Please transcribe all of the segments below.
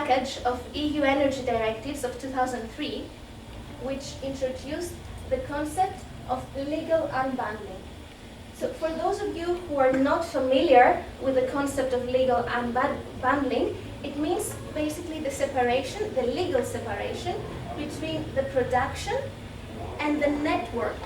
package of EU energy directives of 2003, which introduced the concept of legal unbundling. So for those of you who are not familiar with the concept of legal unbundling, it means basically the separation, the legal separation between the production and the network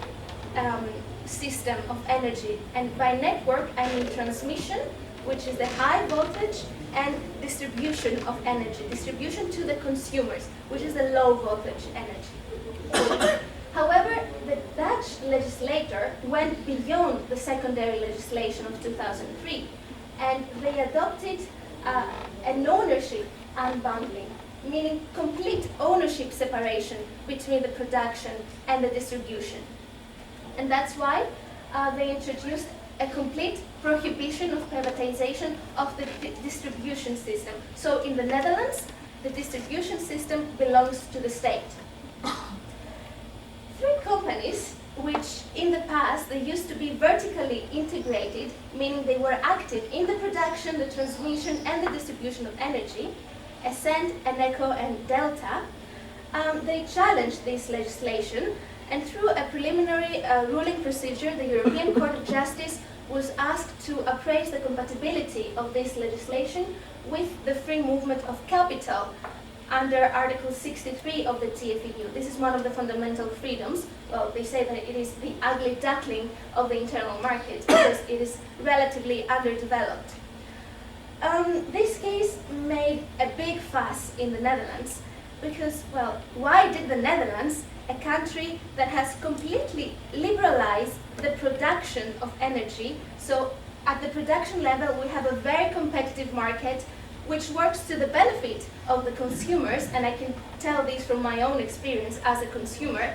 system of energy. And by network, I mean transmission, which is the high voltage, and distribution of energy, distribution to the consumers, which is the low voltage energy. However, the Dutch legislator went beyond the secondary legislation of 2003, and they adopted an ownership unbundling, meaning complete ownership separation between the production and the distribution. And that's why they introduced a complete prohibition of privatization of the distribution system. So in the Netherlands, the distribution system belongs to the state. Three companies, which in the past they used to be vertically integrated, meaning they were active in the production, the transmission, and the distribution of energy, Essent, Eneco, and Delta, they challenged this legislation, and through a preliminary ruling procedure, the European Court of Justice was asked to appraise the compatibility of this legislation with the free movement of capital under Article 63 of the TFEU. This is one of the fundamental freedoms. Well, they say that it is the ugly duckling of the internal market because it is relatively underdeveloped. This case made a big fuss in the Netherlands because, well, why did the Netherlands, a country that has completely liberalized the production of energy, so at the production level we have a very competitive market which works to the benefit of the consumers, and I can tell this from my own experience as a consumer.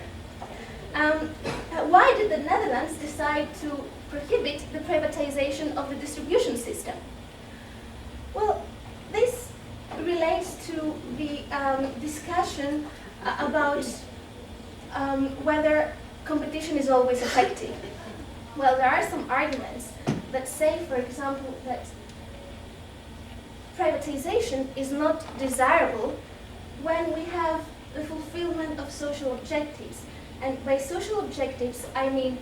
Why did the Netherlands decide to prohibit the privatization of the distribution system? Well, this relates to the discussion about whether competition is always effective. Well, there are some arguments that say, for example, that privatization is not desirable when we have the fulfillment of social objectives. And by social objectives, I mean,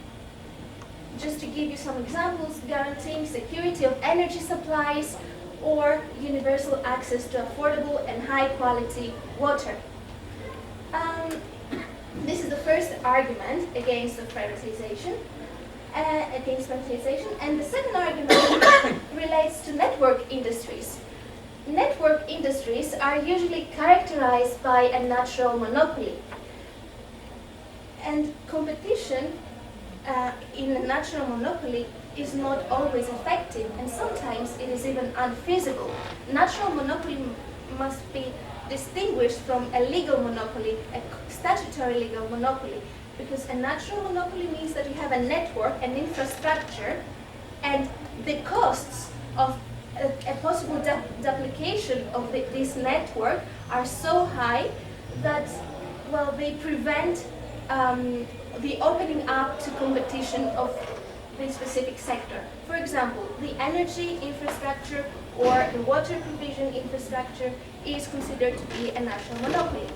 just to give you some examples, guaranteeing security of energy supplies or universal access to affordable and high-quality water. This is the first argument against the privatization. And the second argument relates to network industries. Network industries are usually characterized by a natural monopoly. And competition in a natural monopoly is not always effective, and sometimes it is even unfeasible. Natural monopoly must be distinguished from a legal monopoly, a statutory legal monopoly, because a natural monopoly means that you have a network, an infrastructure, and the costs of a possible duplication of this network are so high that, well, they prevent the opening up to competition of the specific sector. For example, the energy infrastructure or the water provision infrastructure is considered to be a national monopoly.